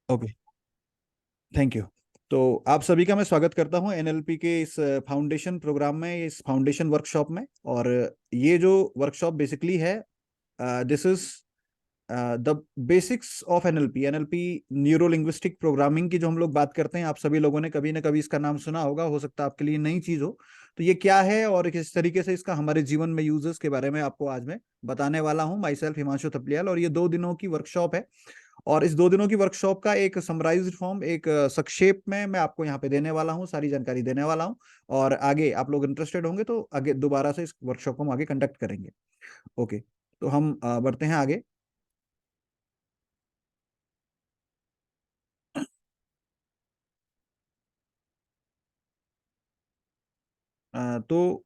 Okay. Thank you. तो आप सभी का मैं स्वागत करता हूं एनएलपी के इस फाउंडेशन प्रोग्राम में, इस फाउंडेशन वर्कशॉप में। और ये जो वर्कशॉप बेसिकली है, this is the basics of NLP. NLP neuro linguistic programming की जो हम लोग बात करते हैं, आप सभी लोगों ने कभी ना कभी इसका नाम सुना होगा, हो सकता है आपके लिए नई चीज हो। तो ये क्या है और किस तरीके से इसका हमारे जीवन में यूजेस के बारे में आपको आज मैं बताने वाला हूं। माई सेल्फ हिमांशु थपलियाल, और ये 2 दिनों की वर्कशॉप है। और इस 2 दिनों की वर्कशॉप का एक समराइज्ड फॉर्म, एक संक्षेप में मैं आपको यहाँ पे देने वाला हूँ, सारी जानकारी देने वाला हूँ। और आगे आप लोग इंटरेस्टेड होंगे तो आगे दोबारा से इस वर्कशॉप को हम आगे कंडक्ट करेंगे। ओके, तो हम बढ़ते हैं आगे। तो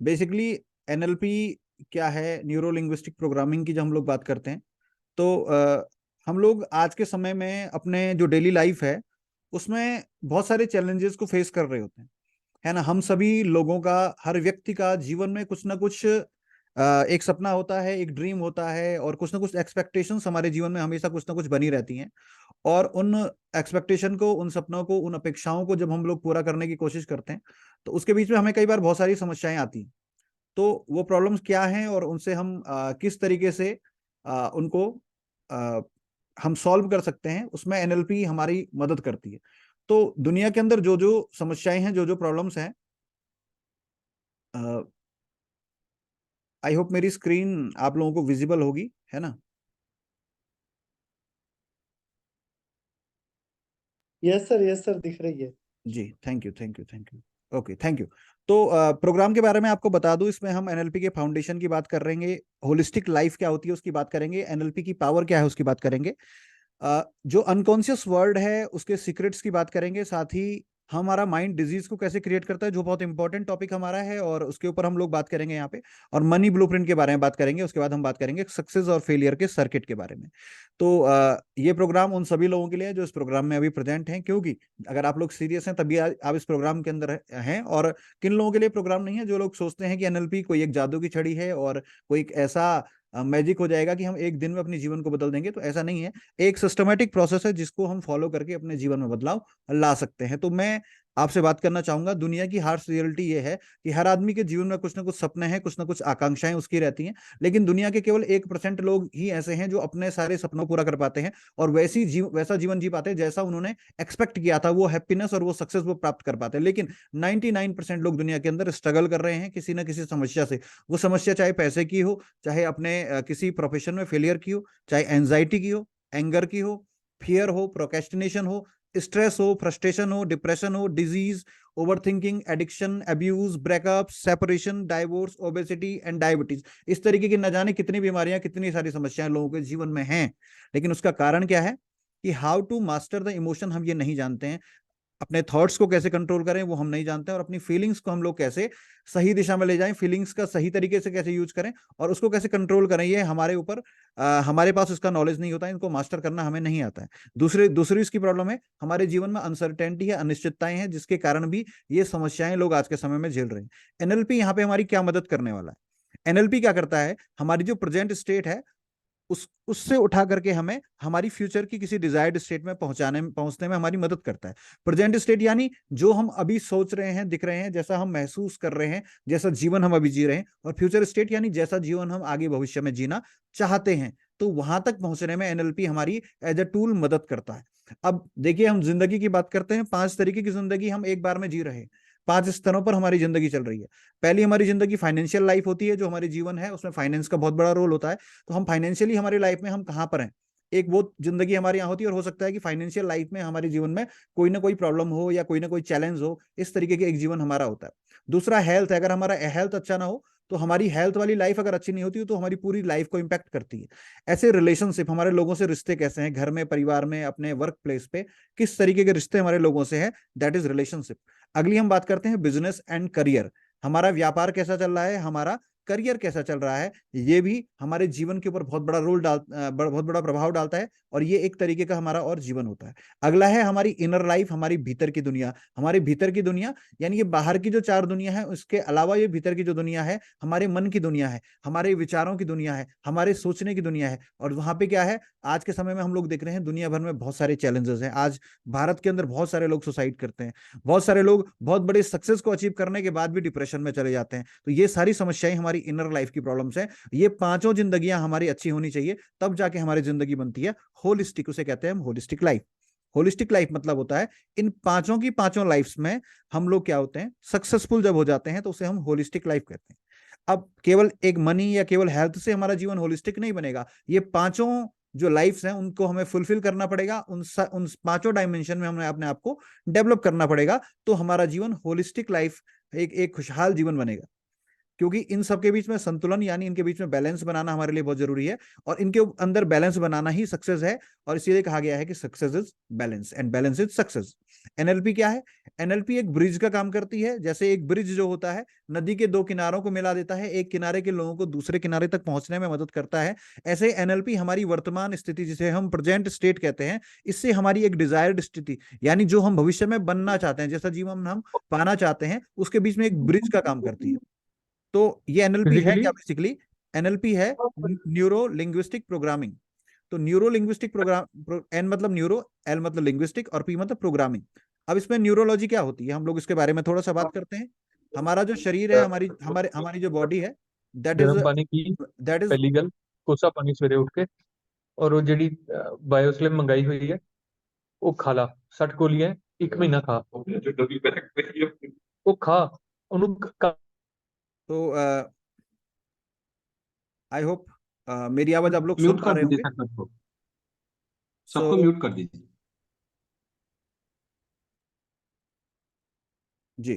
बेसिकली एनएलपी क्या है, न्यूरो लिंग्विस्टिक प्रोग्रामिंग की जब हम लोग बात करते हैं तो हम लोग आज के समय में अपने जो डेली लाइफ है उसमें बहुत सारे चैलेंजेस को फेस कर रहे होते हैं, है ना। हम सभी लोगों का, हर व्यक्ति का जीवन में कुछ ना कुछ एक सपना होता है, एक ड्रीम होता है, और कुछ ना कुछ एक्सपेक्टेशंस हमारे जीवन में हमेशा कुछ ना कुछ बनी रहती हैं। और उन एक्सपेक्टेशन को, उन सपनों को, उन अपेक्षाओं को जब हम लोग पूरा करने की कोशिश करते हैं तो उसके बीच में हमें कई बार बहुत सारी समस्याएं आती हैं। तो वो प्रॉब्लम्स क्या हैं और उनसे हम किस तरीके से उनको अ, हम सॉल्व कर सकते हैं, उसमें एनएलपी हमारी मदद करती है। तो दुनिया के अंदर जो जो समस्याएं हैं, जो जो प्रॉब्लम्स हैं, आई होप मेरी स्क्रीन आप लोगों को विजिबल होगी, है ना। यस सर दिख रही है। जी, thank you, thank you, thank you. Okay, thank you. तो प्रोग्राम के बारे में आपको बता दूं, इसमें हम एनएलपी के फाउंडेशन की बात कर रहेंगे, होलिस्टिक लाइफ क्या होती है उसकी बात करेंगे, एनएलपी की पावर क्या है उसकी बात करेंगे, जो अनकॉन्शियस वर्ल्ड है उसके सीक्रेट्स की बात करेंगे, साथ ही हमारा माइंड डिजीज को कैसे क्रिएट करता है, जो बहुत इंपॉर्टेंट टॉपिक हमारा है, और उसके ऊपर हम लोग बात करेंगे यहाँ पे। और मनी ब्लूप्रिंट के बारे में बात करेंगे, उसके बाद हम बात करेंगे सक्सेस और फेलियर के सर्किट के बारे में। तो ये प्रोग्राम उन सभी लोगों के लिए है जो इस प्रोग्राम में अभी प्रेजेंट हैं, क्योंकि अगर आप लोग सीरियस हैं तभी आप इस प्रोग्राम के अंदर हैं। और किन लोगों के लिए प्रोग्राम नहीं है, जो लोग सोचते हैं कि एनएलपी कोई एक जादू की छड़ी है और कोई एक ऐसा मैजिक हो जाएगा कि हम एक दिन में अपने जीवन को बदल देंगे, तो ऐसा नहीं है। एक सिस्टमेटिक प्रोसेस है जिसको हम फॉलो करके अपने जीवन में बदलाव ला सकते हैं। तो मैं आपसे बात करना चाहूंगा, दुनिया की हार्श रियलिटी ये है कि हर आदमी के जीवन में कुछ ना कुछ सपने हैं, कुछ ना कुछ आकांक्षाएं उसकी रहती हैं, लेकिन दुनिया के केवल 1% लोग ही ऐसे हैं जो अपने सारे सपनों को पूरा कर पाते हैं और वैसा जीवन जी पाते हैं जैसा उन्होंने एक्सपेक्ट किया था, वो हैप्पीनेस और वो सक्सेस वो प्राप्त कर पाते हैं। लेकिन 99% लोग दुनिया के अंदर स्ट्रगल कर रहे हैं किसी ना किसी समस्या से। वो समस्या चाहे पैसे की हो, चाहे अपने किसी प्रोफेशन में फेलियर की हो, चाहे एंजाइटी की हो, एंगर की हो, फियर हो, प्रोकेस्टिनेशन हो, स्ट्रेस हो, फ्रस्ट्रेशन हो, डिप्रेशन हो, disease, over thinking, addiction, abuse, breakup, separation, divorce, obesity and diabetes. इस तरीके की न जाने कितनी बीमारियां, कितनी सारी समस्याएं लोगों के जीवन में हैं। लेकिन उसका कारण क्या है कि how to master the emotion हम ये नहीं जानते हैं। अपने थॉट्स को कैसे कंट्रोल करें वो हम नहीं जानते हैं, और अपनी फीलिंग्स को हम लोग कैसे सही दिशा में ले जाएं, फीलिंग्स का सही तरीके से कैसे यूज करें और उसको कैसे कंट्रोल करें, ये हमारे ऊपर हमारे पास उसका नॉलेज नहीं होता है, इनको मास्टर करना हमें नहीं आता है। दूसरी दूसरी इसकी प्रॉब्लम है, हमारे जीवन में अनसर्टेनिटी है, अनिश्चितताएं हैं, जिसके कारण भी ये समस्याएं लोग आज के समय में झेल रहे हैं। एनएलपी यहाँ पे हमारी क्या मदद करने वाला है? एनएलपी क्या करता है, हमारी जो प्रेजेंट स्टेट है उससे उठा करके हमें हमारी फ्यूचर की किसी डिजायर्ड स्टेट में पहुंचने में हमारी मदद करता है। प्रेजेंट स्टेट यानी जो हम अभी सोच रहे हैं, दिख रहे हैं, जैसा हम महसूस कर रहे हैं, जैसा जीवन हम अभी जी रहे हैं। और फ्यूचर स्टेट यानी जैसा जीवन हम आगे भविष्य में जीना चाहते हैं। तो वहां तक पहुंचने में एनएलपी हमारी एज ए टूल मदद करता है। अब देखिए, हम जिंदगी की बात करते हैं, 5 तरीके की जिंदगी हम एक बार में जी रहे हैं। 5 स्तरों पर हमारी जिंदगी चल रही है। पहली हमारी जिंदगी फाइनेंशियल लाइफ होती है, जो हमारी जीवन है उसमें फाइनेंस का बहुत बड़ा रोल होता है। तो हम फाइनेंशियली हमारी लाइफ में हम कहाँ पर हैं, एक वो जिंदगी हमारे यहाँ होती है। और हो सकता है कि फाइनेंशियल लाइफ में हमारे जीवन में कोई ना कोई प्रॉब्लम हो या कोई ना कोई चैलेंज हो, इस तरीके के एक जीवन हमारा होता है। दूसरा हेल्थ है, अगर हमारा हेल्थ अच्छा ना हो तो हमारी हेल्थ वाली लाइफ अगर अच्छी नहीं होती तो हमारी पूरी लाइफ को इंपैक्ट करती है। ऐसे रिलेशनशिप, हमारे लोगों से रिश्ते कैसे हैं, घर में, परिवार में, अपने वर्क प्लेस पे किस तरीके के रिश्ते हमारे लोगों से हैं, दैट इज रिलेशनशिप। अगली हम बात करते हैं बिजनेस एंड करियर। हमारा व्यापार कैसा चल रहा है, हमारा करियर कैसा चल रहा है, ये भी हमारे जीवन के ऊपर बहुत बड़ा बहुत बड़ा प्रभाव डालता है, और ये एक तरीके का हमारा और जीवन होता है। अगला है हमारी इनर लाइफ, हमारी भीतर की दुनिया। हमारे भीतर की दुनिया यानी ये बाहर की जो चार दुनिया है, उसके अलावा ये भीतर की जो दुनिया है, हमारे मन की दुनिया है, हमारे विचारों की दुनिया है, हमारे सोचने की दुनिया है। और वहां पे क्या है, आज के समय में हम लोग देख रहे हैं दुनिया भर में बहुत सारे चैलेंजेस हैं। आज भारत के अंदर बहुत सारे लोग सुसाइड करते हैं, बहुत सारे लोग बहुत बड़े सक्सेस को अचीव करने के बाद भी डिप्रेशन में चले जाते हैं। तो ये सारी समस्याएं हमारी इनर लाइफ की प्रॉब्लम्स हैं। ये पांचों जिंदगियां हमारी अच्छी होनी चाहिए, तब जाके हमारी जिंदगी बनती है होलिस्टिक। उसे कहते हैं हम होलिस्टिक लाइफ। होलिस्टिक लाइफ मतलब होता है इन पांचों की पांचों लाइफ्स में हम लोग क्या होते हैं, सक्सेसफुल जब हो जाते हैं तो उसे हम होलिस्टिक लाइफ कहते हैं। अब केवल एक मनी या केवल हेल्थ से हमारा जीवन होलिस्टिक नहीं बनेगा। ये पांचों जो लाइफ्स हैं उनको हमें फुलफिल करना पड़ेगा, उन पांचों डायमेंशन में हमें अपने आप को डेवलप करना पड़ेगा, तो हमारा जीवन होलिस्टिक लाइफ, एक खुशहाल जीवन बनेगा। क्योंकि इन सब के बीच में संतुलन यानी इनके बीच में बैलेंस बनाना हमारे लिए बहुत जरूरी है, और इनके अंदर बैलेंस बनाना ही सक्सेस है। और इसीलिए कहा गया है कि success is balance and balance is success. NLP क्या है? एनएलपी एक ब्रिज का काम करती है। जैसे एक ब्रिज जो होता है नदी के दो किनारों को मिला देता है, एक किनारे के लोगों को दूसरे किनारे तक पहुंचने में मदद करता है। ऐसे एनएलपी हमारी वर्तमान स्थिति, जिसे हम प्रेजेंट स्टेट कहते हैं, इससे हमारी एक डिजायर्ड स्थिति यानी जो हम भविष्य में बनना चाहते हैं, जैसा जीवन हम पाना चाहते हैं, उसके बीच में एक ब्रिज का काम करती है। तो ये एनएलपी है फिजिकली क्या? बेसिकली एनएलपी है न्यूरो लिंग्विस्टिक प्रोग्रामिंग। तो न्यूरो लिंग्विस्टिक प्रोग्राम, एन मतलब न्यूरो, एल मतलब लिंग्विस्टिक, और पी मतलब प्रोग्रामिंग। अब इसमें न्यूरोलॉजी क्या होती है, हम लोग इसके बारे में थोड़ा सा बात करते हैं। हमारा जो शरीर है, हमारी जो बॉडी है, दैट इज गर्म पानी की दैट इज पहली गल, कोसा पानी सवेरे उठ के, और वो ਜਿਹੜੀ बायोस्लिम मंगाई हुई है वो खा ला। 60 ਗੋਲੀਆਂ 1 ਮਹੀਨਾ ਖਾ, ਉਹ ਖਾ ਉਹਨੂੰ तो आई होप मेरी आवाज आप लोग सुन म्यूट पा कर रहे दीजिए होंगे। सर सबको, सो सबको म्यूट कर दीजिए। जी,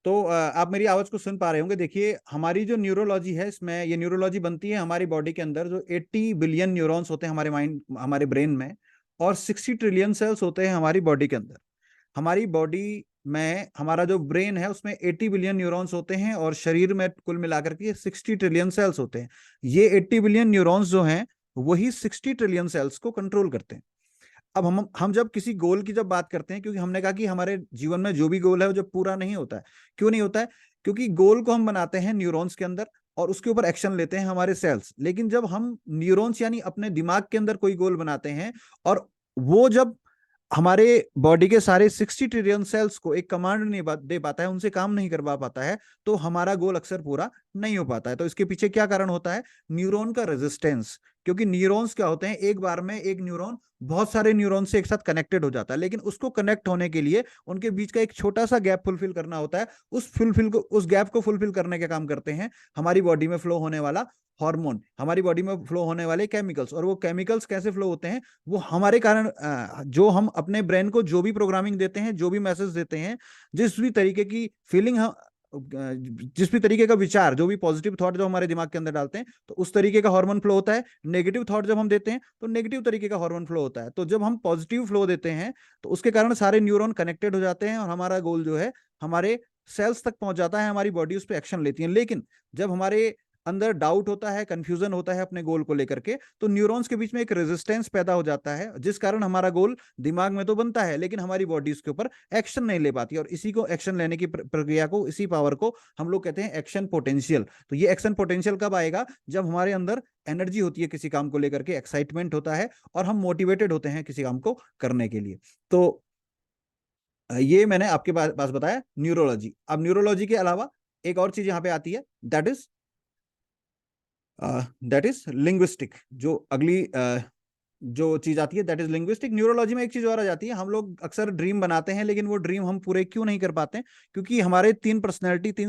तो आप मेरी आवाज को सुन पा रहे होंगे। देखिए, हमारी जो न्यूरोलॉजी है, इसमें ये न्यूरोलॉजी बनती है हमारी बॉडी के अंदर। जो 80 बिलियन न्यूरॉन्स होते हैं हमारे माइंड, हमारे ब्रेन में, और 60 ट्रिलियन सेल्स होते हैं हमारी बॉडी के अंदर। हमारी बॉडी में, हमारा जो ब्रेन है उसमें 80 बिलियन न्यूरॉन्स होते हैं, और शरीर में कुल मिलाकर के 60 ट्रिलियन सेल्स होते हैं। ये 80 बिलियन न्यूरॉन्स जो हैं वही 60 ट्रिलियन सेल्स को कंट्रोल करते हैं। अब हम जब किसी गोल की जब बात करते हैं, क्योंकि हमने कहा कि हमारे जीवन में जो भी गोल है वो जब पूरा नहीं होता है। क्यों नहीं होता है? क्योंकि गोल को हम बनाते हैं न्यूरॉन्स के अंदर, और उसके ऊपर एक्शन लेते हैं हमारे सेल्स। लेकिन जब हम न्यूरॉन्स यानी अपने दिमाग के अंदर कोई गोल बनाते हैं, और वो जब हमारे बॉडी के सारे 60 ट्रिलियन सेल्स को एक कमांड नहीं दे पाता है, उनसे काम नहीं करवा पाता है, तो हमारा गोल अक्सर पूरा नहीं हो पाता है। तो इसके पीछे क्या कारण होता है? न्यूरॉन का रेजिस्टेंस। क्योंकि न्यूरॉन्स क्या होते हैं, एक बार में एक न्यूरॉन बहुत सारे न्यूरॉन से एक साथ कनेक्टेड हो जाता है, लेकिन उसको कनेक्ट होने के लिए उनके बीच का एक छोटा सा गैप फुलफिल करना होता है। उस गैप को फुलफिल करने का काम करते हैं हमारी बॉडी में फ्लो होने वाला हार्मोन, हमारी बॉडी में फ्लो होने वाले केमिकल्स। और वो केमिकल्स कैसे फ्लो होते हैं? वो हमारे कारण, जो हम अपने ब्रेन को जो भी प्रोग्रामिंग देते हैं, जो भी मैसेज देते हैं, जिस भी तरीके की फीलिंग हम, जिस भी तरीके का विचार, जो भी पॉजिटिव थॉट जो हमारे दिमाग के अंदर डालते हैं, तो उस तरीके का हार्मोन फ्लो होता है। नेगेटिव थॉट जब हम देते हैं तो नेगेटिव तरीके का हार्मोन फ्लो होता है। तो जब हम पॉजिटिव फ्लो देते हैं तो उसके कारण सारे न्यूरॉन कनेक्टेड हो जाते हैं, और हमारा गोल जो है हमारे सेल्स तक पहुंच जाता है, हमारी बॉडी उस पर एक्शन लेती है। लेकिन जब हमारे अंदर डाउट होता है, कंफ्यूजन होता है अपने गोल को लेकर के, तो न्यूरॉन्स के बीच में एक रेजिस्टेंस पैदा हो जाता है, जिस कारण हमारा गोल दिमाग में तो बनता है, लेकिन हमारी बॉडी उसके ऊपर एक्शन नहीं ले पाती। और इसी को, एक्शन लेने की प्रक्रिया को, इसी पावर को हम लोग कहते हैं एक्शन पोटेंशियल। तो ये एक्शन पोटेंशियल कब आएगा? जब हमारे अंदर एनर्जी होती है किसी काम को लेकर के, एक्साइटमेंट होता है, और हम मोटिवेटेड होते हैं किसी काम को करने के लिए। तो ये मैंने आपके पास बताया न्यूरोलॉजी। अब न्यूरोलॉजी के अलावा एक और चीज यहाँ पे आती है, दैट इज लिंग्विस्टिक। जो अगली जो चीज आती है दैट इज लिंग्विस्टिक। न्यूरोलॉजी में एक चीज और आ जाती है, हम लोग अक्सर ड्रीम बनाते हैं, लेकिन वो ड्रीम हम पूरे क्यों नहीं कर पाते हैं? क्योंकि हमारे तीन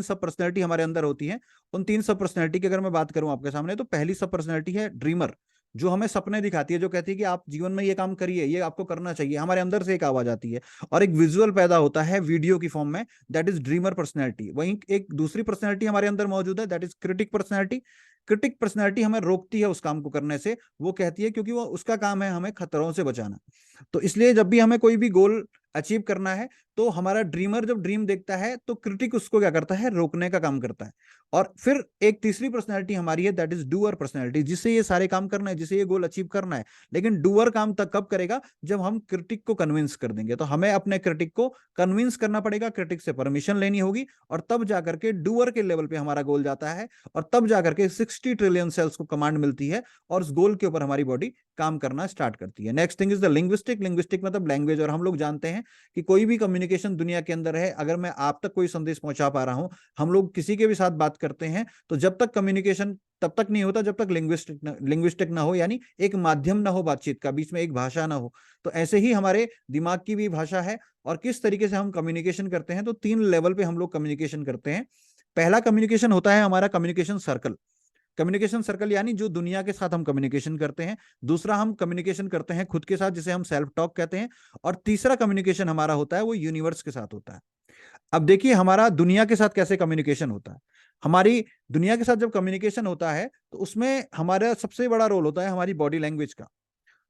सब पर्सनैलिटी हमारे अंदर होती है। उन तीन सब पर्सनैलिटी की अगर मैं बात करूं आपके सामने, तो पहली सब पर्सनैलिटी है ड्रीमर, जो हमें सपने दिखाती है, जो कहती है कि आप जीवन में ये काम करिए, ये आपको करना चाहिए। हमारे अंदर से एक आवाज आती है, और एक विजुअल पैदा होता है वीडियो की फॉर्म में, दैट इज ड्रीमर पर्सनैलिटी। वहीं एक दूसरी पर्सनैलिटी हमारे अंदर मौजूद है, that is critic personality. Critic personality हमें रोकती है उस काम को करने से। वो कहती है, क्योंकि वो उसका काम है हमें खतरों से बचाना। तो इसलिए जब भी हमें कोई भी गोल अचीव करना है, तो हमारा ड्रीमर जब ड्रीम देखता है, तो क्रिटिक उसको क्या करता है? रोकने का काम करता है। और फिर एक तीसरी पर्सनैलिटी हमारी है, दैट इज डूअर पर्सनैलिटी, जिसे ये सारे काम करना है, जिसे ये गोल अचीव करना है। लेकिन डूअर काम तक कब करेगा, जब हम क्रिटिक को कन्विंस कर देंगे। तो हमें अपने क्रिटिक को कन्विंस करना पड़ेगा, क्रिटिक से परमिशन लेनी होगी, और तब जाकर के डूअर के लेवल पे हमारा गोल जाता है, और तब जाकर के 60 ट्रिलियन सेल्स को कमांड मिलती है, और उस गोल के ऊपर हमारी बॉडी काम करना स्टार्ट करती है। Next thing is the linguistic. Linguistic मतलब लैंग्वेज। और हम लोग जानते हैं कि कोई भी कम्युनिकेशन दुनिया के अंदर है, अगर मैं आप तक कोई संदेश पहुंचा पा रहा हूं, हम लोग किसी के भी साथ बात करते हैं, तो जब तक कम्युनिकेशन तब तक नहीं होता जब तक लिंग्विस्टिक ना हो, यानी एक माध्यम ना हो बातचीत का, बीच में एक भाषा ना हो। तो ऐसे ही हमारे दिमाग की भी भाषा है। और किस तरीके से हम कम्युनिकेशन करते हैं, तो 3 लेवल पे हम लोग कम्युनिकेशन करते हैं। पहला कम्युनिकेशन होता है हमारा कम्युनिकेशन सर्कल। कम्युनिकेशन सर्कल यानी जो दुनिया के साथ हम कम्युनिकेशन करते हैं। दूसरा हम कम्युनिकेशन करते हैं खुद के साथ, जिसे हम सेल्फ टॉक कहते हैं। और तीसरा कम्युनिकेशन हमारा होता है वो यूनिवर्स के साथ होता है। अब देखिए हमारा दुनिया के साथ कैसे कम्युनिकेशन होता है। हमारी दुनिया के साथ जब कम्युनिकेशन होता है, तो उसमें हमारा सबसे बड़ा रोल होता है हमारी बॉडी लैंग्वेज का।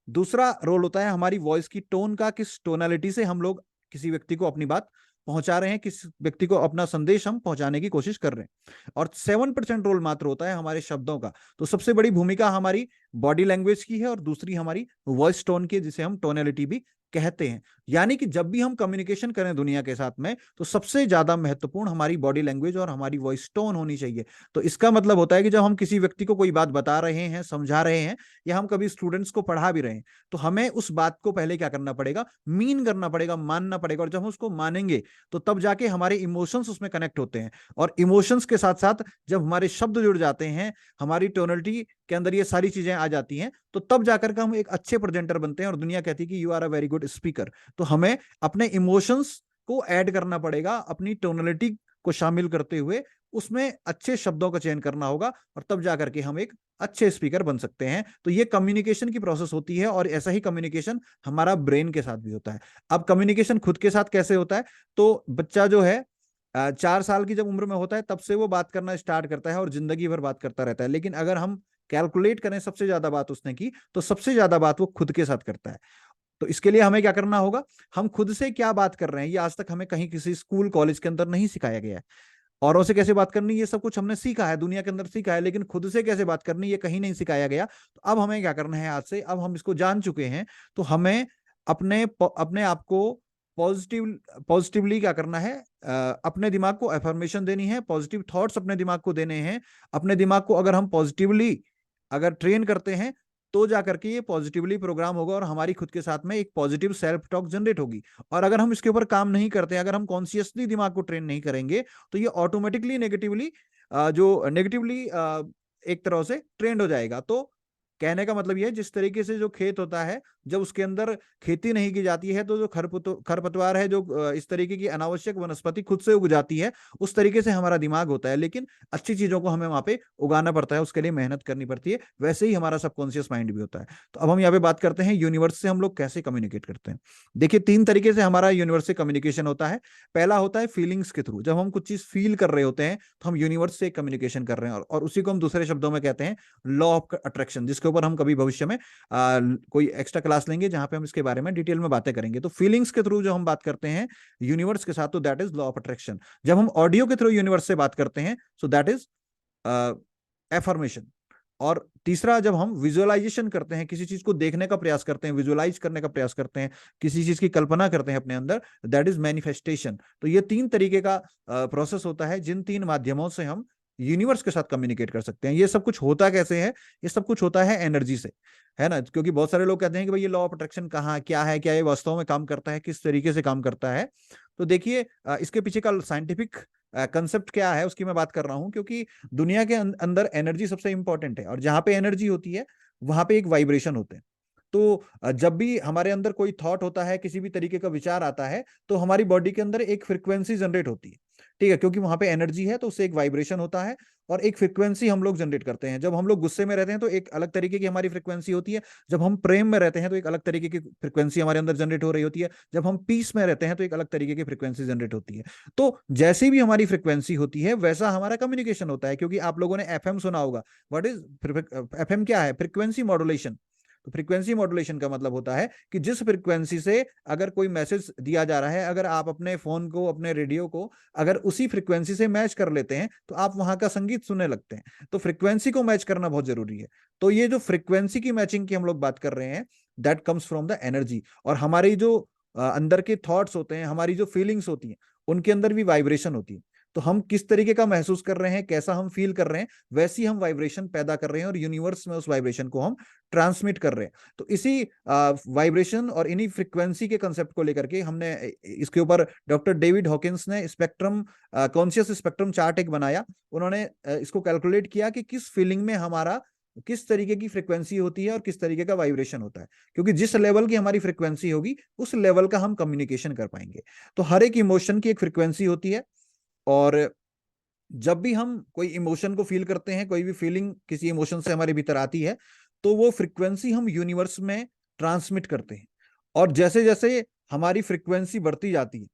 दूसरा रोल होता है हमारी वॉइस की टोन का, किस टोनालिटी से हम लोग किसी व्यक्ति को अपनी बात पहुंचा रहे हैं, किस व्यक्ति को अपना संदेश हम पहुंचाने की कोशिश कर रहे हैं। और 7% रोल मात्र होता है हमारे शब्दों का। तो सबसे बड़ी भूमिका हमारी बॉडी लैंग्वेज की है, और दूसरी हमारी वॉइस टोन की, जिसे हम टोनैलिटी भी कहते हैं। यानी कि जब भी हम कम्युनिकेशन करें दुनिया के साथ में, तो सबसे ज्यादा महत्वपूर्ण हमारी बॉडी लैंग्वेज और हमारी वॉइस टोन होनी चाहिए। तो इसका मतलब होता है कि जब हम किसी व्यक्ति को कोई बात बता रहे हैं, समझा रहे हैं, या हम कभी स्टूडेंट्स को पढ़ा भी रहे हैं, तो हमें उस बात को पहले क्या करना पड़ेगा, मीन करना पड़ेगा, मानना पड़ेगा। और जब हम उसको मानेंगे, तो तब जाके हमारे इमोशंस उसमें कनेक्ट होते हैं। और इमोशंस के साथ साथ जब हमारे शब्द जुड़ जाते हैं, हमारी टोनलिटी के अंदर ये सारी चीजें आ जाती हैं, तो तब जाकर के हम एक अच्छे प्रेजेंटर बनते हैं, और दुनिया कहती है कि you are a very good speaker. तो हमें अपने इमोशंस को ऐड करना पड़ेगा, अपनी टोनलिटी को शामिल करते हुए उसमें अच्छे शब्दों का चयन करना होगा, और तब जाकर के हम एक अच्छे स्पीकर बन सकते हैं। तो ये कम्युनिकेशन की प्रोसेस होती है, और ऐसा ही कम्युनिकेशन हमारा ब्रेन के साथ भी होता है। अब कम्युनिकेशन खुद के साथ कैसे होता है, तो बच्चा जो है 4 साल की जब उम्र में होता है, तब से वो बात करना स्टार्ट करता है, और जिंदगी भर बात करता रहता है। लेकिन अगर हम कैलकुलेट करें सबसे ज्यादा बात उसने की, तो सबसे ज्यादा बात वो खुद के साथ करता है। तो इसके लिए हमें क्या करना होगा, हम खुद से क्या बात कर रहे हैं, ये आज तक हमें कहीं किसी स्कूल कॉलेज के अंदर नहीं सिखाया गया है। औरों से कैसे बात करनी, ये सब कुछ हमने सीखा है, दुनिया के अंदर सीखा है, लेकिन खुद से कैसे बात करनी, ये कहीं नहीं सिखाया गया। तो अब हमें क्या करना है, आज से अब हम इसको जान चुके हैं, तो हमें अपने आप को पॉजिटिवली क्या करना है, अपने दिमाग को अफर्मेशन देनी है, पॉजिटिव थॉट्स अपने दिमाग को देने हैं। अपने दिमाग को अगर हम पॉजिटिवली अगर ट्रेन करते हैं, तो जाकर के ये पॉजिटिवली प्रोग्राम होगा, और हमारी खुद के साथ में एक पॉजिटिव सेल्फ टॉक जनरेट होगी। और अगर हम इसके ऊपर काम नहीं करते, अगर हम कॉन्शियसली दिमाग को ट्रेन नहीं करेंगे, तो ये ऑटोमेटिकली नेगेटिवली एक तरह से ट्रेंड हो जाएगा। तो कहने का मतलब ये है, जिस तरीके से जो खेत होता है, जब उसके अंदर खेती नहीं की जाती है, तो जो खरपतवार है, जो इस तरीके की अनावश्यक वनस्पति खुद से उग जाती है, उस तरीके से हमारा दिमाग होता है। लेकिन अच्छी चीजों को हमें वहां पे उगाना पड़ता है, उसके लिए मेहनत करनी पड़ती है। वैसे ही हमारा सबकॉन्शियस माइंड भी होता है। तो अब हम यहाँ पे बात करते हैं यूनिवर्स से हम लोग कैसे कम्युनिकेट करते हैं। देखिए 3 तरीके से हमारा यूनिवर्स से कम्युनिकेशन होता है। पहला होता है फीलिंग्स के थ्रू। जब हम कुछ चीज फील कर रहे होते हैं, तो हम यूनिवर्स से कम्युनिकेशन कर रहे हैं, और उसी को हम दूसरे शब्दों में कहते हैं लॉ ऑफ अट्रैक्शन, जिसके ऊपर हम कभी भविष्य में कोई एक्स्ट्रा क्लास लेंगे, जहां पे हम इसके बारे में डिटेल में बातें करेंगे। तो फीलिंग्स के थ्रू जो हम बात करते हैं यूनिवर्स के साथ, तो that is law of attraction. जब हम ऑडियो के थ्रू यूनिवर्स से बात करते हैं, सो दैट इज एफर्मेशन। और तीसरा, जब हम विजुअलाइजेशन करते हैं, किसी चीज को देखने का प्रयास करते हैं, विजुअलाइज करने का प्रयास करते हैं, किसी चीज की कल्पना करते हैं अपने अंदर, दैट इज मैनिफेस्टेशन। तो ये 3 तरीके का प्रोसेस होता है, जिन 3 माध्यमों से हम यूनिवर्स के साथ कम्युनिकेट कर सकते हैं। ये सब कुछ होता कैसे है, ये सब कुछ होता है एनर्जी से, है ना। क्योंकि बहुत सारे लोग कहते हैं कि भाई ये लॉ ऑफ अट्रैक्शन कहाँ क्या है, क्या ये वास्तव में काम करता है, किस तरीके से काम करता है। तो देखिए इसके पीछे का साइंटिफिक कंसेप्ट क्या है, उसकी मैं बात कर रहा हूं। क्योंकि दुनिया के अंदर एनर्जी सबसे इंपॉर्टेंट है, और जहां पे एनर्जी होती है, वहां पे एक वाइब्रेशन होते हैं। तो जब भी हमारे अंदर कोई थॉट होता है, किसी भी तरीके का विचार आता है, तो हमारी बॉडी के अंदर एक फ्रिक्वेंसी जनरेट होती है, ठीक है। क्योंकि वहां पे एनर्जी है, तो उससे एक वाइब्रेशन होता है, और एक फ्रिक्वेंसी हम लोग जनरेट करते हैं। जब हम लोग गुस्से में रहते हैं, तो एक अलग तरीके की हमारी फ्रिक्वेंसी होती है। जब हम प्रेम में रहते हैं, तो एक अलग तरीके की फ्रिक्वेंसी हमारे अंदर जनरेट हो रही होती है। जब हम पीस में रहते हैं, तो एक अलग तरीके की फ्रिक्वेंसी जनरेट होती है। तो जैसी भी हमारी फ्रिक्वेंसी होती है, वैसा हमारा कम्युनिकेशन होता है। क्योंकि आप लोगों ने एफएम सुना होगा। व्हाट इज एफएम, क्या है, फ्रिक्वेंसी मॉड्यूलेशन। तो फ्रीक्वेंसी मॉड्यूलेशन का मतलब होता है कि जिस फ्रीक्वेंसी से अगर कोई मैसेज दिया जा रहा है, अगर आप अपने फोन को, अपने रेडियो को अगर उसी फ्रीक्वेंसी से मैच कर लेते हैं तो आप वहां का संगीत सुनने लगते हैं। तो फ्रीक्वेंसी को मैच करना बहुत जरूरी है। तो ये जो फ्रीक्वेंसी की मैचिंग की हम लोग बात कर रहे हैं, that comes from the energy. और हमारी जो अंदर के थॉट्स होते हैं, हमारी जो फीलिंग्स होती हैं, उनके अंदर भी वाइब्रेशन होती है। तो हम किस तरीके का महसूस कर रहे हैं, कैसा हम फील कर रहे हैं, वैसी हम वाइब्रेशन पैदा कर रहे हैं और यूनिवर्स में उस वाइब्रेशन को हम ट्रांसमिट कर रहे हैं। तो इसी वाइब्रेशन और इन्हीं फ्रीक्वेंसी के कंसेप्ट को लेकर के हमने इसके ऊपर डॉक्टर डेविड हॉकिंस ने स्पेक्ट्रम, कॉन्शियस स्पेक्ट्रम चार्ट एक बनाया। उन्होंने इसको कैलकुलेट किया कि किस फीलिंग में हमारा किस तरीके की फ्रीक्वेंसी होती है और किस तरीके का वाइब्रेशन होता है, क्योंकि जिस लेवल की हमारी फ्रीक्वेंसी होगी उस लेवल का हम कम्युनिकेशन कर पाएंगे। तो हर एक इमोशन की एक फ्रीक्वेंसी होती है, और जब भी हम कोई इमोशन को फील करते हैं, कोई भी फीलिंग किसी इमोशन से हमारे भीतर आती है, तो वो फ्रीक्वेंसी हम यूनिवर्स में ट्रांसमिट करते हैं। और जैसे जैसे हमारी फ्रीक्वेंसी बढ़ती जाती है,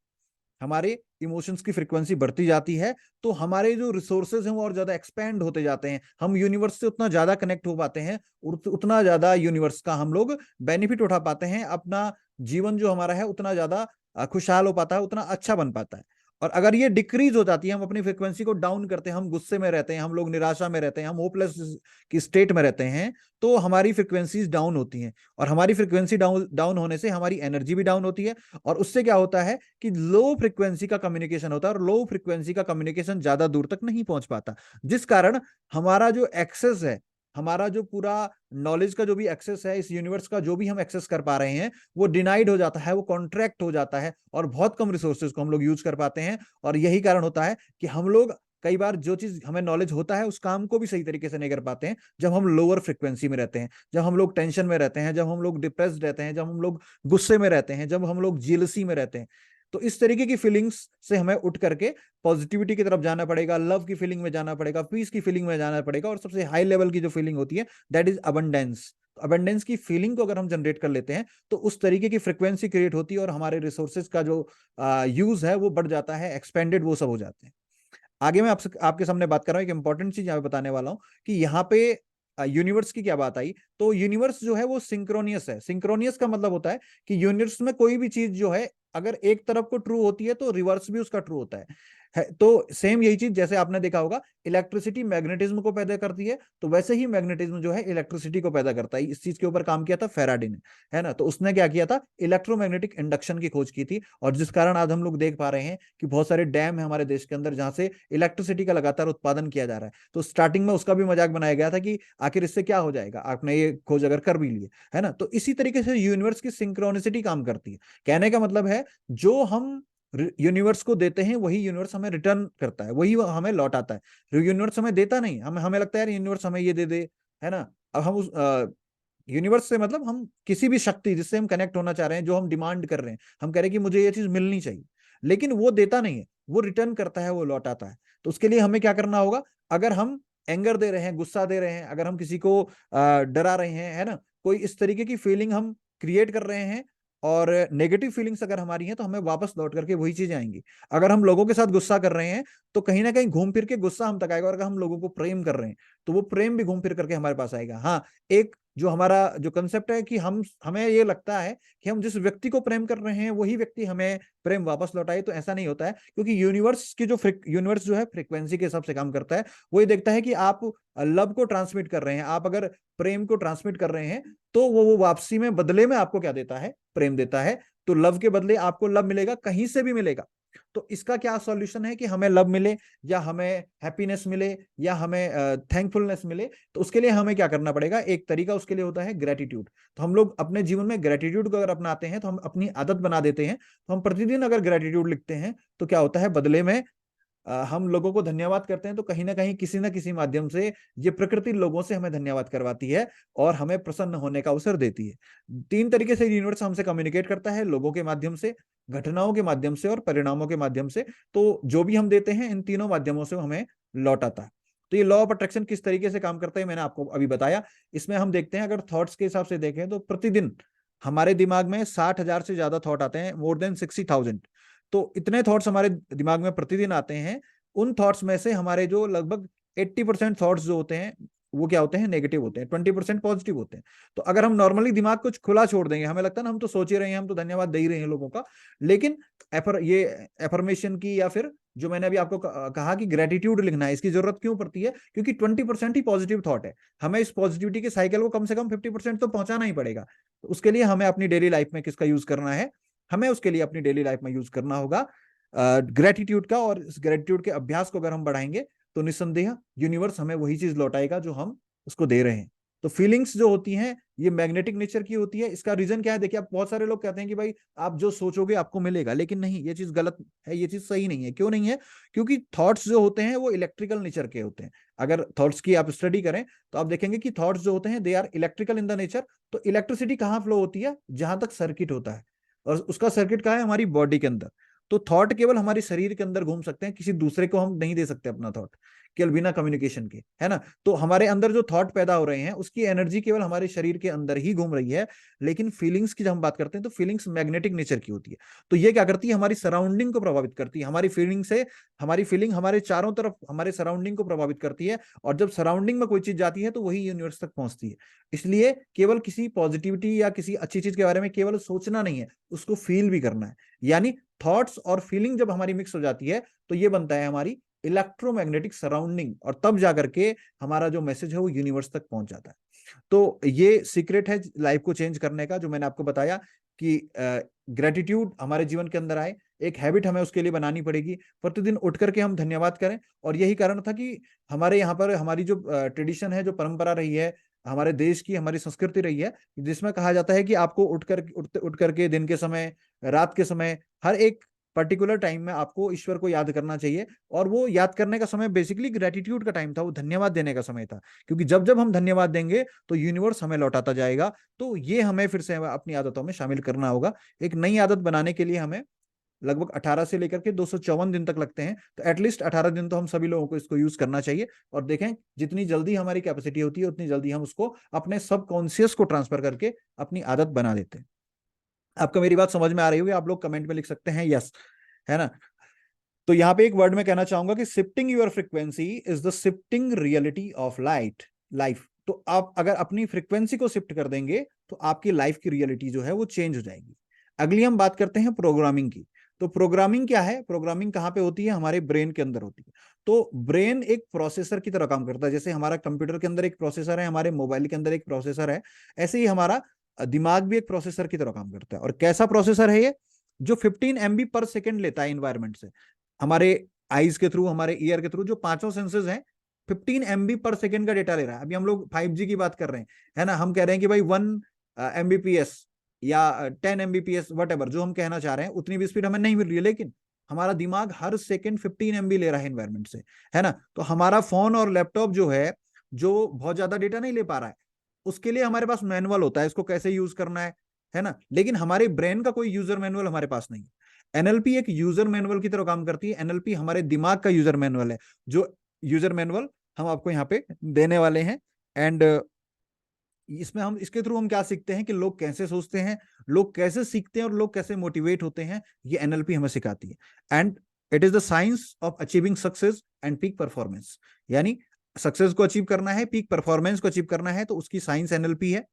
हमारे इमोशंस की फ्रीक्वेंसी बढ़ती जाती है, तो हमारे जो रिसोर्सेज हैं वो और ज्यादा एक्सपेंड होते जाते हैं। हम यूनिवर्स से उतना ज्यादा कनेक्ट हो पाते हैं, उतना ज्यादा यूनिवर्स का हम लोग बेनिफिट उठा पाते हैं। अपना जीवन जो हमारा है उतना ज्यादा खुशहाल हो पाता है, उतना अच्छा बन पाता है। और अगर ये डिक्रीज हो जाती है, हम अपनी फ्रीक्वेंसी को डाउन करते हैं, हम गुस्से में रहते हैं, हम लोग निराशा में रहते हैं, हम होपलेस की स्टेट में रहते हैं, तो हमारी फ्रीक्वेंसीज डाउन होती हैं। और हमारी फ्रीक्वेंसी डाउन होने से हमारी एनर्जी भी डाउन होती है। और उससे क्या होता है कि लो फ्रीक्वेंसी का कम्युनिकेशन होता है, और लो फ्रीक्वेंसी का कम्युनिकेशन ज्यादा दूर तक नहीं पहुंच पाता, जिस कारण हमारा जो एक्सेस है, हमारा जो पूरा नॉलेज का जो भी एक्सेस है, इस यूनिवर्स का जो भी हम एक्सेस कर पा रहे हैं, वो डिनाइड हो जाता है, वो कॉन्ट्रैक्ट हो जाता है, और बहुत कम रिसोर्सेज को हम लोग यूज कर पाते हैं। और यही कारण होता है कि हम लोग कई बार जो चीज हमें नॉलेज होता है उस काम को भी सही तरीके से नहीं कर पाते हैं, जब हम लोअर फ्रीक्वेंसी में रहते हैं, जब हम लोग टेंशन में रहते हैं, जब हम लोग डिप्रेस्ड रहते हैं, जब हम लोग गुस्से में रहते हैं, जब हम लोग जेलसी में रहते हैं। तो इस तरीके की फीलिंग्स से हमें उठ करके पॉजिटिविटी की तरफ जाना पड़ेगा, लव की फीलिंग में जाना पड़ेगा, पीस की फीलिंग में जाना पड़ेगा, और सबसे हाई लेवल की जो फीलिंग होती है दैट इज अबंडेंस। अबंडेंस की फीलिंग को अगर हम जनरेट कर लेते हैं तो उस तरीके की फ्रीक्वेंसी क्रिएट होती है, और हमारे रिसोर्सेज का जो यूज है वो बढ़ जाता है, एक्सपेंडेड वो सब हो जाते हैं। आगे मैं आपसे आपके सामने बात कर रहा हूँ, एक इंपॉर्टेंट चीज यहाँ पे बताने वाला हूँ कि यहाँ पे यूनिवर्स की क्या बात आई। तो यूनिवर्स जो है वो सिंक्रोनियस है। सिंक्रोनियस का मतलब होता है कि यूनिवर्स में कोई भी चीज जो है अगर एक तरफ को ट्रू होती है तो रिवर्स भी उसका ट्रू होता है। तो सेम यही चीज जैसे आपने देखा होगा, इलेक्ट्रिसिटी मैग्नेटिज्म को पैदा करती है, तो वैसे ही मैग्नेटिज्म जो है इलेक्ट्रिसिटी को पैदा करता है। इस चीज के ऊपर काम किया था फेराडे ने, है ना। तो उसने क्या किया था, इलेक्ट्रोमैग्नेटिक इंडक्शन की खोज की थी, और जिस कारण आज हम लोग देख पा रहे हैं कि बहुत सारे डैम है हमारे देश के अंदर जहां से इलेक्ट्रिसिटी का लगातार उत्पादन किया जा रहा है। तो स्टार्टिंग में उसका भी मजाक बनाया गया था कि आखिर इससे क्या हो जाएगा, आपने ये खोज अगर कर भी ली है ना। तो इसी तरीके से यूनिवर्स की सिंक्रोनिसिटी काम करती है। कहने का मतलब है जो हम यूनिवर्स को देते हैं वही यूनिवर्स हमें रिटर्न करता है, वही हमें लौटाता है। यूनिवर्स हमें देता नहीं, हमें लगता है यार यूनिवर्स हमें ये दे दे, है ना। अब हम उस यूनिवर्स से मतलब हम किसी भी शक्ति जिससे हम कनेक्ट होना चाह रहे हैं, जो हम डिमांड कर रहे हैं, हम कह रहे हैं कि मुझे ये चीज मिलनी चाहिए, लेकिन वो देता नहीं है, वो रिटर्न करता है, वो लौटाता है। तो उसके लिए हमें क्या करना होगा, अगर हम एंगर दे रहे हैं, गुस्सा दे रहे हैं, अगर हम किसी को डरा रहे हैं, है ना, कोई इस तरीके की फीलिंग हम क्रिएट कर रहे हैं, और नेगेटिव फीलिंग्स अगर हमारी हैं, तो हमें वापस लौट करके वही चीजें आएंगी। अगर हम लोगों के साथ गुस्सा कर रहे हैं तो कहीं ना कहीं घूम फिर के गुस्सा हम तक आएगा, और अगर हम लोगों को प्रेम कर रहे हैं तो वो प्रेम भी घूम फिर करके हमारे पास आएगा। हाँ, एक जो हमारा जो कंसेप्ट है कि हमें ये लगता है कि हम जिस व्यक्ति को प्रेम कर रहे हैं वही व्यक्ति हमें प्रेम वापस लौटाए, तो ऐसा नहीं होता है, क्योंकि यूनिवर्स जो है फ्रीक्वेंसी के हिसाब से काम करता है। वो ये देखता है कि आप लव को ट्रांसमिट कर रहे हैं, आप अगर प्रेम को ट्रांसमिट कर रहे हैं, तो वो वापसी में बदले में आपको क्या देता है, प्रेम देता है। तो लव के बदले आपको लव मिलेगा, कहीं से भी मिलेगा। तो इसका क्या सॉल्यूशन है कि हमें लव मिले, या हमें हैप्पीनेस मिले, या हमें थैंकफुलनेस मिले, तो उसके लिए हमें क्या करना पड़ेगा, एक तरीका उसके लिए होता है ग्रेटिट्यूड। तो हम लोग अपने जीवन में ग्रेटिट्यूड को अगर अपनाते हैं, तो हम अपनी आदत बना देते हैं। तो हम प्रतिदिन अगर ग्रेटिट्यूड लिखते हैं तो क्या होता है, बदले में हम लोगों को धन्यवाद करते हैं, तो कहीं ना किसी माध्यम से ये प्रकृति लोगों से हमें धन्यवाद करवाती है और हमें प्रसन्न होने का अवसर देती है। तीन तरीके से यूनिवर्स हमसे कम्युनिकेट करता है, लोगों के माध्यम से, घटनाओं के माध्यम से, और परिणामों के माध्यम से। तो जो भी हम देते हैं इन तीनों माध्यमों से हमें लौट आता है। तो ये लॉ ऑफ अट्रैक्शन किस तरीके से काम करता है मैंने आपको अभी बताया। इसमें हम देखते हैं, अगर थॉट्स के हिसाब से देखें तो प्रतिदिन हमारे दिमाग में 60,000 से ज्यादा थॉट आते हैं, मोर देन 60,000। तो इतने थॉट्स हमारे दिमाग में प्रतिदिन आते हैं। उन थॉट्स में से हमारे जो लगभग 80% थॉट्स जो होते हैं वो क्या होते हैं, नेगेटिव होते हैं, 20% पॉजिटिव होते हैं। तो अगर हम नॉर्मली दिमाग को खुला छोड़ देंगे, हमें लगता है ना हम तो सोच ही रहे हैं, हम तो धन्यवाद दे ही रहे हैं लोगों का, लेकिन ये एफर्मेशन की या फिर जो मैंने अभी आपको कहा कि ग्रेटिट्यूड लिखना है, इसकी जरूरत क्यों पड़ती है, क्योंकि 20% ही पॉजिटिव थॉट है। हमें इस पॉजिटिविटी के साइकिल को कम से कम 50% तो पहुंचाना ही पड़ेगा। तो उसके लिए हमें अपनी डेली लाइफ में किसका यूज करना है, हमें उसके लिए अपनी डेली लाइफ में यूज करना होगा ग्रेटिट्यूड का। और इस ग्रेटिट्यूड के अभ्यास को अगर हम बढ़ाएंगे तो निस्संदेह यूनिवर्स हमें वही चीज लौटाएगा जो हम उसको दे रहे हैं। तो फीलिंग्स जो होती हैं ये मैग्नेटिक नेचर की होती है। इसका रीजन क्या है, देखिए आप बहुत सारे लोग कहते हैं कि भाई आप जो सोचोगे आपको मिलेगा, लेकिन नहीं, ये चीज गलत है, ये चीज सही नहीं है। क्यों नहीं है, क्योंकि थॉट्स जो होते हैं वो इलेक्ट्रिकल नेचर के होते हैं। अगर थॉट्स की आप स्टडी करें तो आप देखेंगे कि थॉट्स जो होते हैं they are electrical in the nature. तो इलेक्ट्रिसिटी कहाँ फ्लो होती है, जहां तक सर्किट होता है, और उसका सर्किट कहाँ है, हमारी बॉडी के अंदर। तो थॉट केवल हमारे शरीर के अंदर घूम सकते हैं, किसी दूसरे को हम नहीं दे सकते अपना थॉट, केवल बिना कम्युनिकेशन के, है ना। तो हमारे अंदर जो थॉट पैदा हो रहे हैं उसकी एनर्जी केवल हमारे शरीर के अंदर ही घूम रही है। लेकिन फीलिंग्स की जब हम बात करते हैं तो फीलिंग्स मैग्नेटिक नेचर की होती है। तो ये क्या करती है, हमारी सराउंडिंग को प्रभावित करती है। हमारी फीलिंग से, हमारी फीलिंग हमारे चारों तरफ हमारे सराउंडिंग को प्रभावित करती है, और जब सराउंडिंग में कोई चीज जाती है तो वही यूनिवर्स तक पहुंचती है। इसलिए केवल किसी पॉजिटिविटी या किसी अच्छी चीज के बारे में केवल सोचना नहीं है, उसको फील भी करना है। यानी थॉट्स और फीलिंग जब हमारी मिक्स हो जाती है तो ये बनता है हमारी इलेक्ट्रोमैग्नेटिक सराउंडिंग, और तब जाकर के हमारा जो मैसेज है वो यूनिवर्स तक पहुंच जाता है। तो ये सीक्रेट है लाइफ को चेंज करने का, जो मैंने आपको बताया कि ग्रेटिट्यूड हमारे जीवन के अंदर आए, एक हैबिट हमें उसके लिए बनानी पड़ेगी। प्रतिदिन उठ करके हम धन्यवाद करें। और यही कारण था कि हमारे यहाँ पर हमारी जो ट्रेडिशन है, जो परंपरा रही है हमारे देश की, हमारी संस्कृति रही है, जिसमें कहा जाता है कि आपको उठ करके दिन के समय, रात के समय, हर एक पर्टिकुलर टाइम में आपको ईश्वर को याद करना चाहिए। और वो याद करने का समय बेसिकली ग्रेटिट्यूड का टाइम था, वो धन्यवाद देने का समय था। क्योंकि जब जब हम धन्यवाद देंगे तो यूनिवर्स हमें लौटाता जाएगा। तो ये हमें फिर से अपनी आदतों में शामिल करना होगा। एक नई आदत बनाने के लिए हमें लगभग 18 से लेकर के 254 दिन तक लगते हैं। तो एटलीस्ट 18 दिन तो हम सभी लोगों को इसको यूज करना चाहिए। और देखें जितनी जल्दी हमारी कैपेसिटी होती है उतनी जल्दी हम उसको अपने सबकॉन्शियस को ट्रांसफर करके अपनी आदत बना लेते हैं। आपको मेरी बात समझ में आ रही होगी, आप लोग कमेंट में लिख सकते हैं यस, है ना। तो यहाँ पे एक वर्ड में कहना चाहूंगा कि shifting your frequency is the shifting reality of life. तो आप अगर अपनी फ्रीक्वेंसी को शिफ्ट कर देंगे तो आपकी लाइफ की रियलिटी जो है वो चेंज हो जाएगी। अगली हम बात करते हैं प्रोग्रामिंग की। तो प्रोग्रामिंग क्या है, प्रोग्रामिंग कहाँ पे होती है, हमारे ब्रेन के अंदर होती है। तो ब्रेन एक प्रोसेसर की तरह काम करता है। जैसे हमारा कंप्यूटर के अंदर एक प्रोसेसर है, हमारे मोबाइल के अंदर एक प्रोसेसर है, ऐसे ही हमारा दिमाग भी एक प्रोसेसर की तरह काम करता है। और कैसा प्रोसेसर है ये, जो 15 MB पर सेकेंड लेता है इन्वायरमेंट से, हमारे आईज के थ्रू, हमारे ईयर के थ्रू, जो पांचों सेंसेस हैं, 15 MB पर सेकेंड का डेटा ले रहा है। अभी हम लोग 5G की बात कर रहे हैं, है ना। हम कह रहे हैं कि भाई 1 Mbps या 10 Mbps, वट एवर जो हम कहना चाह रहे हैं, उतनी भी स्पीड हमें नहीं मिल रही है, लेकिन हमारा दिमाग हर सेकेंड 15 MB ले रहा है इन्वायरमेंट से, है ना। तो हमारा फोन और लैपटॉप जो है, जो बहुत ज्यादा डेटा नहीं ले पा रहा है, उसके लिए हमारे पास मैनुअल होता है, इसको कैसे यूज करना है ना। लेकिन हमारे ब्रेन का कोई यूजर मैनुअल हमारे पास नहीं है। एनएलपी एक यूजर मैनुअल की तरह काम करती है। एनएलपी हमारे दिमाग का यूजर मैनुअल है, जो यूजर मैनुअल हम आपको यहाँ पे देने वाले हैं। एंड इसमें हम, इसके थ्रू हम क्या सीखते हैं कि लोग कैसे सोचते हैं, लोग कैसे सीखते हैं, और लोग कैसे मोटिवेट होते हैं, ये एनएलपी हमें सिखाती है। And it is the science of achieving success and peak performance. यानी सक्सेस को अचीव करना है, पीक परफॉर्मेंस को अचीव करना है, तो उसकी साइंस एनएलपी है।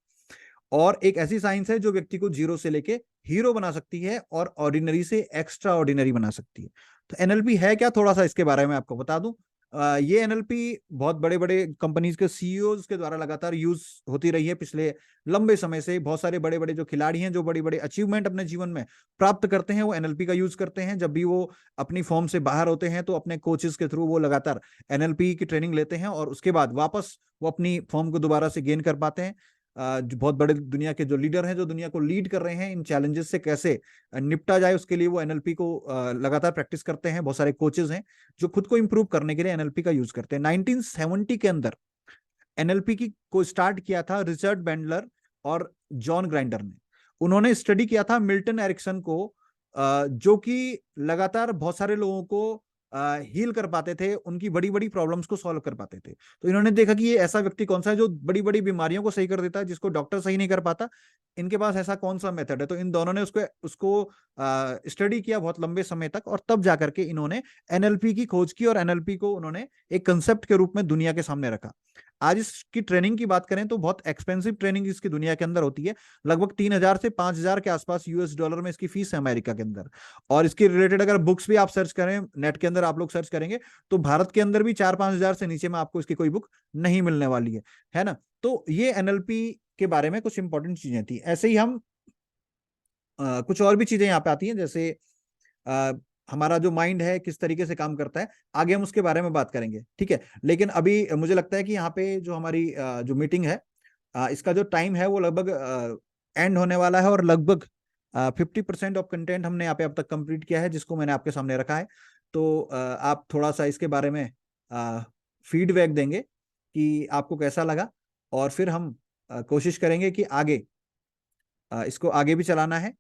और एक ऐसी साइंस है जो व्यक्ति को जीरो से लेके हीरो बना सकती है, और ऑर्डिनरी से एक्स्ट्रा ऑर्डिनरी बना सकती है। तो एनएलपी है क्या, थोड़ा सा इसके बारे में आपको बता दूं। ये एनएलपी बहुत बड़े बड़े कंपनीज के सीईओज के द्वारा लगातार यूज होती रही है पिछले लंबे समय से। बहुत सारे बड़े बड़े जो खिलाड़ी हैं, जो बड़ी बड़ी अचीवमेंट अपने जीवन में प्राप्त करते हैं, वो एनएलपी का यूज करते हैं। जब भी वो अपनी फॉर्म से बाहर होते हैं तो अपने कोचेस के थ्रू वो लगातार एनएलपी की ट्रेनिंग लेते हैं, और उसके बाद वापस वो अपनी फॉर्म को दोबारा से गेन कर पाते हैं। जो बहुत बड़े दुनिया के जो लीडर हैं, जो दुनिया को लीड कर रहे हैं, इन चैलेंजेस से कैसे निपटा जाए उसके लिए वो एनएलपी को लगातार प्रैक्टिस करते हैं। बहुत सारे कोचेस हैं जो खुद को इंप्रूव करने के लिए एनएलपी का यूज करते हैं। 1970 के अंदर एनएलपी की को स्टार्ट किया था रिचर्ड बैंडलर और जॉन ग्राइंडर ने। उन्होंने स्टडी किया था मिल्टन एरिक्सन को, जो कि लगातार बहुत सारे लोगों को हील कर पाते थे, उनकी बड़ी बड़ी प्रॉब्लम्स को सॉल्व कर पाते थे। तो इन्होंने देखा कि ये ऐसा व्यक्ति कौन सा है जो बड़ी बड़ी बीमारियों को सही कर देता है, जिसको डॉक्टर सही नहीं कर पाता, इनके पास ऐसा कौन सा मेथड है। तो इन दोनों ने उसको स्टडी किया बहुत लंबे समय तक, और तब जाकर के इन्होंने एनएलपी की खोज की, और एनएलपी को उन्होंने एक कंसेप्ट के रूप में दुनिया के सामने रखा। आज इसकी ट्रेनिंग की बात करें तो बहुत एक्सपेंसिव ट्रेनिंग इसकी दुनिया के अंदर होती है। लगभग 3,000 से 5,000 के आसपास यूएस डॉलर में इसकी फीस है अमेरिका के अंदर। और इसके रिलेटेड अगर बुक्स भी आप सर्च करें नेट के अंदर, आप लोग सर्च करेंगे तो भारत के अंदर भी 4-5 हजार से नीचे में आपको इसकी कोई बुक नहीं मिलने वाली है ना। तो ये एनएलपी के बारे में कुछ इंपॉर्टेंट चीजें थी। ऐसे ही हम कुछ और भी चीजें यहाँ पे आती हैं, जैसे हमारा जो माइंड है किस तरीके से काम करता है, आगे हम उसके बारे में बात करेंगे, ठीक है। लेकिन अभी मुझे लगता है कि यहाँ पे जो हमारी जो मीटिंग है, इसका जो टाइम है वो लगभग एंड होने वाला है, और लगभग 50% ऑफ कंटेंट हमने यहाँ पे अब तक कंप्लीट किया है, जिसको मैंने आपके सामने रखा है। तो आप थोड़ा सा इसके बारे में फीडबैक देंगे कि आपको कैसा लगा, और फिर हम कोशिश करेंगे कि आगे इसको आगे भी चलाना है।